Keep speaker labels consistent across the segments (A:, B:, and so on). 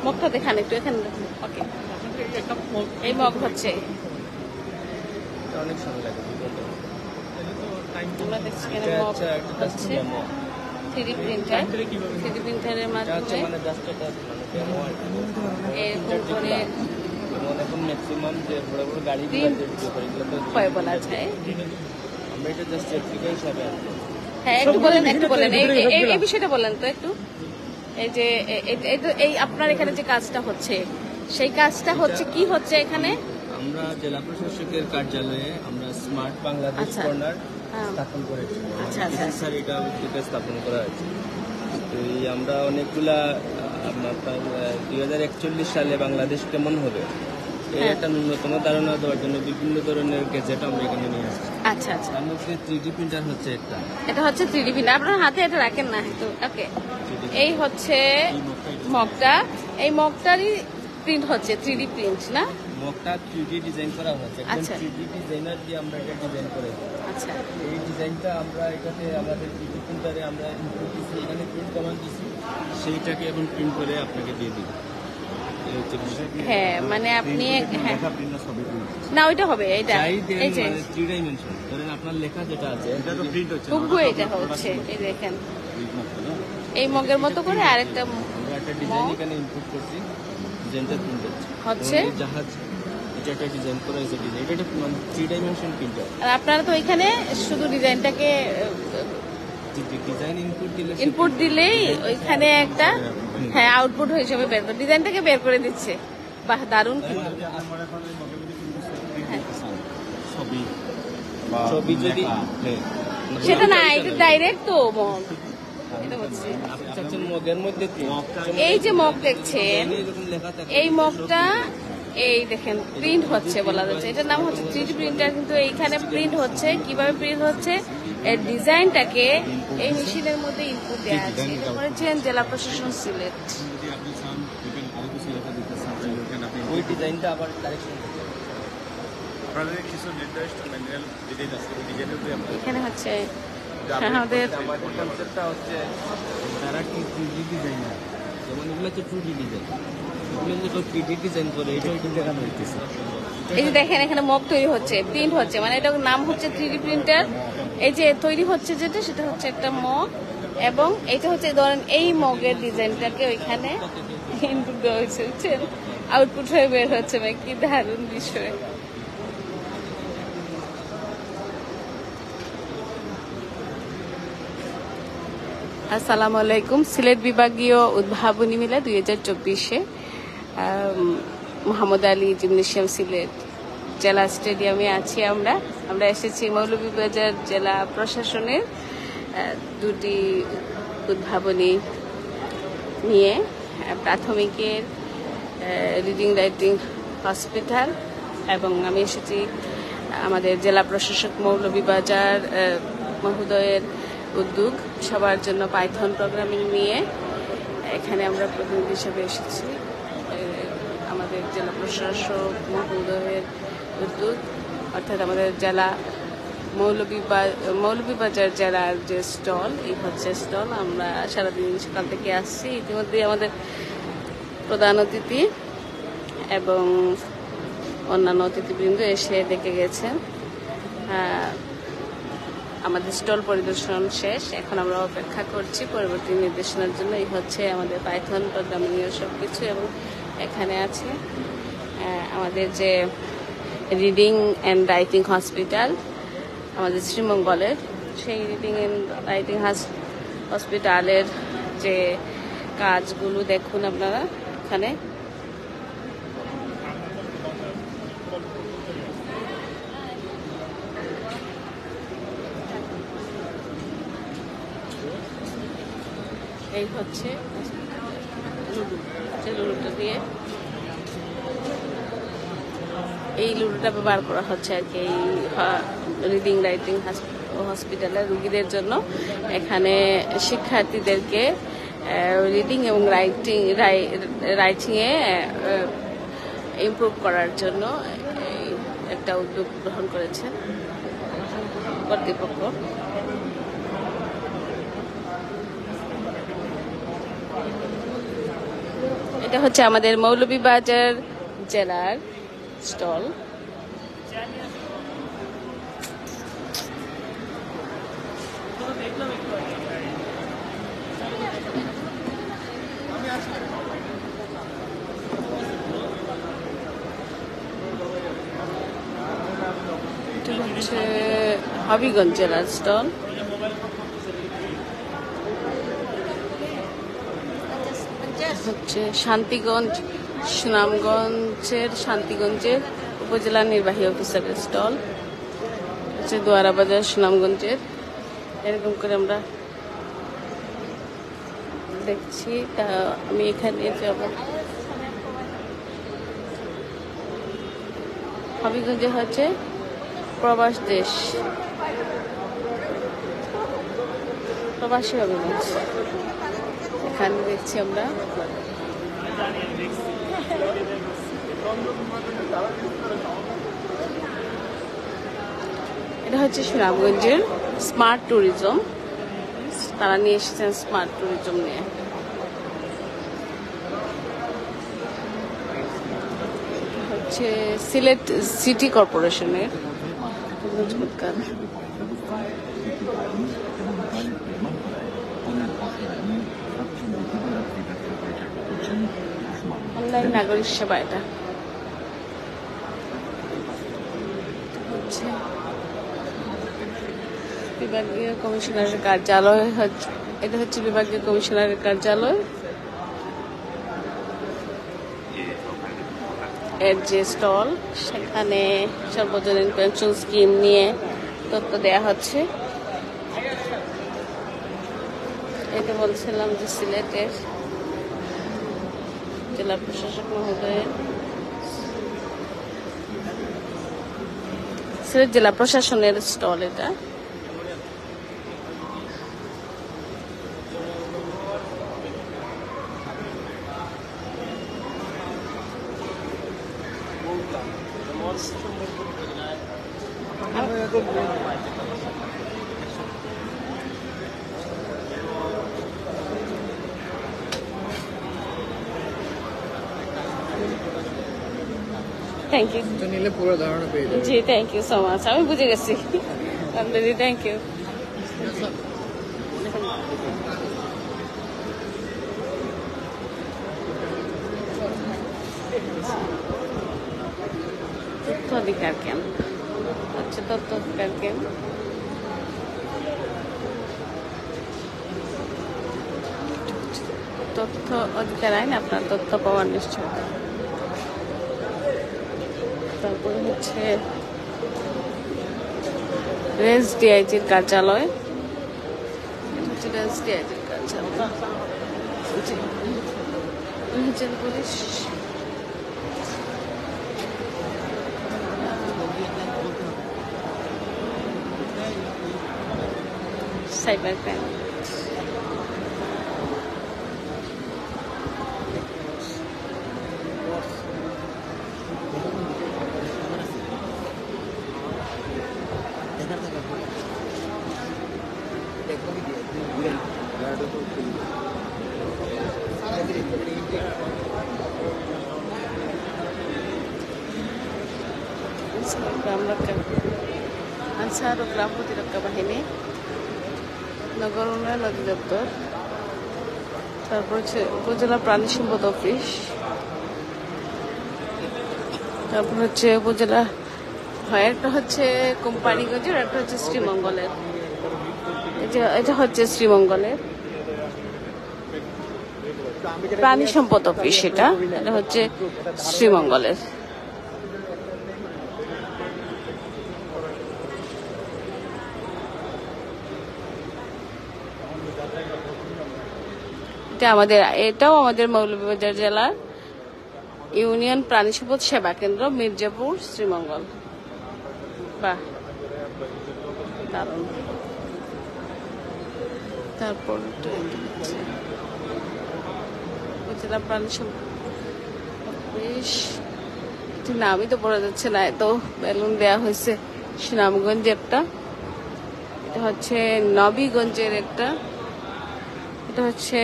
A: মগটা দেখান একটু এখানে। ওকে, এই মগ হচ্ছে
B: অনেক সময় লাগে।
A: আমরা দেখছি এখানে মগ হচ্ছে 3D প্রিন্টার। 3D প্রিন্টারের মাধ্যমে এরকম করে
B: এখন ম্যাক্সিমাম যে বড় বড় গাড়ি
A: হয় বলা যায়।
B: আমরা এটা জাস্ট রেপ্লিকা হিসাবে আনবো।
A: হ্যাঁ, একটু বলেন এই বিষয়টা বলেন তো একটু। এই যে এই আপনার এখানে যে কাজটা হচ্ছে, সেই কাজটা হচ্ছে কি হচ্ছে এখানে?
B: আমরা জেলা প্রশাসকের কার্যালয়ে আমরা স্মার্ট বাংলাদেশ কর্নার স্থাপন করেছি।
A: আচ্ছা আচ্ছা
B: স্যার, এটা উদ্যোগে স্থাপন করা হয়েছে। তো এই আমরা অনেকগুলা আপনার 2041 সালে বাংলাদেশ কেমন হবে এই একটা ন্যূনতম ধারণা দেওয়ার জন্য বিভিন্ন ধরনের গ্যাজেট আমরা এখানে নিয়ে আসছি।
A: আচ্ছা আচ্ছা,
B: তার মধ্যে 3D প্রিন্টার হচ্ছে একটা।
A: এটা হচ্ছে 3D প্রিন্টার। আপনার হাতে এটা রাখেন না একটু। ওকে, এই হচ্ছে মগটা। এই মগটারই প্রিন্ট হচ্ছে 3D প্রিন্ট না?
B: মগটা 3D ডিজাইন করা হচ্ছে।
A: আচ্ছা,
B: 3D ডিজাইনার দিয়ে আমরা এটা ডিজাইন করে।
A: আচ্ছা,
B: এই ডিজাইনটা আমরা এটাতে আমাদের 3D প্রিন্টারে আমরা ইনপুট দিচ্ছি, এখানে প্রিন্ট কমান দিচ্ছি, সেইটাকে এখন প্রিন্ট করে আপনাকে দিয়ে দিই।
A: হ্যাঁ মানে আপনি হ্যাঁ না ওইটা হবে এটা, এই যে
B: 3 ডাইমেনশন ধরেন আপনার লেখা যেটা আছে এটা তো প্রিন্ট হচ্ছে,
A: হুবহু এটা হচ্ছে। এই দেখেন এই মগের মতো করে আরেকটা
B: আমরা একটা ডিজাইন এখানে ইনপুট করছি, ডিজাইনটা প্রিন্ট
A: হচ্ছে
B: জাহাজ। এটা একটা ডিজাইন করা হয়েছে, ডিজাইন এটা 3 ডাইমেনশন প্রিন্টার।
A: আর আপনারা তো এখানে শুধু ডিজাইনটাকে
B: ডিজাইন
A: ইনপুট দিলেই ওইখানে একটা হ্যাঁ আউটপুট হিসেবে বের করে ডিজাইনটাকে বের করে দিচ্ছে। বাহ, দারুণ।
B: ছবি যদি
A: সেটা না, এটা ডাইরেক্ট তো মগ। এটা হচ্ছে
B: মগের মধ্যে
A: এই যে মগ দেখছেন, এই মগটা এই দেখেন প্রিন্ট হচ্ছে বলা যাচ্ছে। এটার নাম হচ্ছে 3D প্রিন্টার, কিন্তু এইখানে প্রিন্ট হচ্ছে। কিভাবে প্রিন্ট হচ্ছে? এর ডিজাইনটাকে এই মেশিনের মধ্যে ইনপুট দেওয়া আছে। এটা করেছেন জেলা প্রশাসন সিলেট।
B: ওই ডিজাইনটা আবার কারেকশন
A: এখানে হচ্ছে আমাদের
B: কনসেপ্টটা হচ্ছে যারা কি 3D ডিজাইনার, যেমন এগুলো হচ্ছে 2D ডিজাইন, এগুলো যে 3D ডিজাইন করে এটা ওইটা দেখানো হইতেছে।
A: এই যে দেখেন এখানে মগ তৈরি হচ্ছে, প্রিন্ট হচ্ছে, মানে এটার নাম হচ্ছে 3D প্রিন্টার। এই যে তৈরি হচ্ছে যেটা, সেটা হচ্ছে একটা মগ, এবং এইটা হচ্ছে ধরেন এই মগের ডিজাইনটাকে ওইখানে ইনপুট দেওয়া হয়েছে, বুঝছেন? আউটপুট হয়ে বের হচ্ছে। ভাই কি দারুণ বিষয়। আসসালামু আলাইকুম। সিলেট বিভাগীয় উদ্ভাবনী মেলা 2024-এ মোহাম্মদ আলী জিমনেশিয়াম সিলেট জেলা স্টেডিয়ামে আছি আমরা এসেছি মৌলভীবাজার জেলা প্রশাসনের দুটি উদ্ভাবনী নিয়ে, প্রাথমিকের রিডিং রাইটিং হসপিটাল, এবং আমি এসেছি আমাদের জেলা প্রশাসক মৌলভীবাজার মহোদয়ের উদ্যোগ সবার জন্য পাইথন প্রোগ্রামিং নিয়ে। এখানে আমরা প্রতিনিধি হিসেবে এসেছি। আমাদের জেলা প্রশাসক মহোদয়ের উদ্যোগ, অর্থাৎ আমাদের জেলা মৌলভীবাজার জেলার যে স্টল, এই হচ্ছে স্টল। আমরা সারাদিন সকাল থেকে আসছি। ইতিমধ্যে আমাদের প্রধান অতিথি এবং অন্যান্য অতিথিবৃন্দ এসে দেখে গেছেন। আমাদের স্টল পরিদর্শন শেষ, এখন আমরা অপেক্ষা করছি পরবর্তী নির্দেশনার জন্য। এই হচ্ছে আমাদের পাইথন প্রোগ্রামিং এর সব কিছু, এবং এখানে আছে আমাদের যে রিডিং অ্যান্ড রাইটিং হসপিটাল আমাদের শ্রীমঙ্গলের, সেই রিডিং অ্যান্ড রাইটিং হসপিটালের যে কাজগুলো দেখুন আপনারা এখানে। এই হচ্ছে লুডুটা দিয়ে, এই লুডুটা ব্যবহার করা হচ্ছে আর কি এই রিডিং রাইটিং হসপিটালের রুগীদের জন্য। এখানে শিক্ষার্থীদেরকে রিডিং এবং রাইটিংয়ে ইমপ্রুভ করার জন্য একটা উদ্যোগ গ্রহণ করেছেন কর্তৃপক্ষ। এটা হচ্ছে আমাদের মৌলভীবাজার জেলার স্টল। এটা হচ্ছে হবিগঞ্জ জেলার স্টল। হচ্ছে শান্তিগঞ্জ, সুনামগঞ্জের শান্তিগঞ্জের উপজেলা নির্বাহী অফিসারের স্টল। হচ্ছে দোয়ারা বাজার সুনামগঞ্জের। এরকম করে আমরা দেখছি। তা আমি এখানে যাব। হবিগঞ্জে হচ্ছে প্রবাস দেশ, প্রবাসী হবিগঞ্জ। এখানে দেখছি আমরা এটা হচ্ছে সুনামগঞ্জের স্মার্ট ট্যুরিজম। তারা নিয়ে এসেছেন স্মার্ট ট্যুরিজম নিয়ে। হচ্ছে সিলেট সিটি কর্পোরেশনের অনলাইন নাগরিক সেবা। এটা হচ্ছে বিভাগীয় কমিশনারের কার্যালয়। এটা হচ্ছে বিভাগীয় কমিশনারের কার্যালয়। এর যে স্টল, সেখানে সর্বজনীন পেনশন স্কিম নিয়ে তথ্য দেয়া হচ্ছে। এটা বলছিলাম যে সিলেটের জেলা প্রশাসক মহোদয়ের, সিলেট জেলা প্রশাসনের স্টল এটা। Thank you.
C: নিলে পুরো ধারণা পেয়ে যাবে।
A: জি, থ্যাংক ইউ সো মাচ। আমি বুঝে গেছি অলরেডি। Thank you. তথ্য অধিকার কেন্দ্র। আচ্ছা, তথ্য অধিকার কেন্দ্র। তথ্য অধিকার আইন আপনার তথ্য পাওয়ার নিশ্চয়তা। তারপরে হচ্ছে রেঞ্জ ডিআইজির কার্যালয়। এটা হচ্ছে রেঞ্জ ডিআইজির কার্যালয়, পুলিশ। Cyber crime. আনসার ও গ্রাম প্রতিরক্ষা বাহিনী, নগর উন্নয়ন অধিদপ্তর, তারপর হচ্ছে উপজেলা প্রাণী সম্পদ অফিস, তারপর হচ্ছে উপজেলা, হয় একটা হচ্ছে কোম্পানিগঞ্জের, একটা হচ্ছে শ্রীমঙ্গলের। এটা হচ্ছে শ্রীমঙ্গলের প্রাণী সম্পদ অফিস। এটা হচ্ছে শ্রীমঙ্গলের। এটাও আমাদের মৌলভীবাজার জেলার ইউনিয়ন প্রাণী সম্পদ সেবা কেন্দ্র, মির্জাপুর, শ্রীমঙ্গল। বাহ, দারুণ। তারপর উপজেলা প্রাণী সম্পদ অফিস, নামই তো পড়া যাচ্ছে না, এত বেলুন দেয়া হয়েছে। সুনামগঞ্জেরটা, এটা হচ্ছে নবীগঞ্জের একটা, এটা হচ্ছে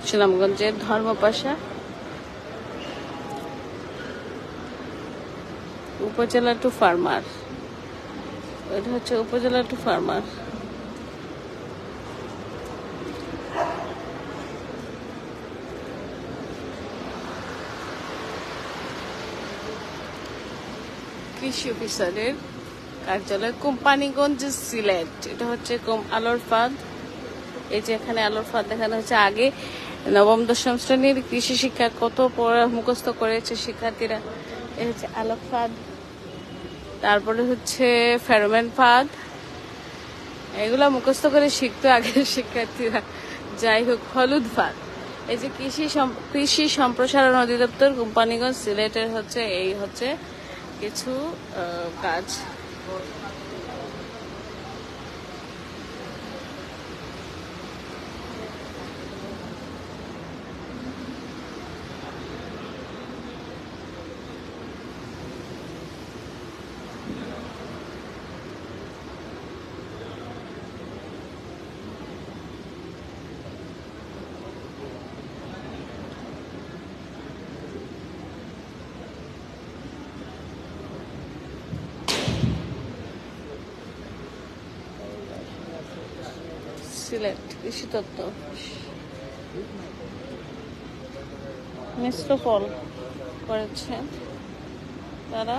A: সুনামগঞ্জের ধর্মপাশা উপজেলা টু ফার্মার। এটা হচ্ছে উপজেলা টু ফার্মার। কৃষি অফিসারের কার্যালয় কোম্পানিগঞ্জ সিলেট। এটা হচ্ছে আলোর ফাঁদ। এই যে এখানে আলোর ফাঁদ দেখানো হচ্ছে। আগে নবম দশম শ্রেণীর কৃষি শিক্ষা কত মুখস্থ করেছে শিক্ষার্থীরা। এই হচ্ছে আলোর ফাঁদ। তারপরে হচ্ছে ফেরোমেন ফাঁদ। এগুলা মুখস্থ করে শিখতো আগের শিক্ষার্থীরা। যাই হোক, হলুদ ফাঁদ। এই যে কৃষি সম্প্রসারণ অধিদপ্তর কোম্পানিগঞ্জ সিলেটের হচ্ছে এই হচ্ছে কিছু কাজ। সিলেট কৃষি তত্ত্ব মিশ্র ফল করেছে তারা।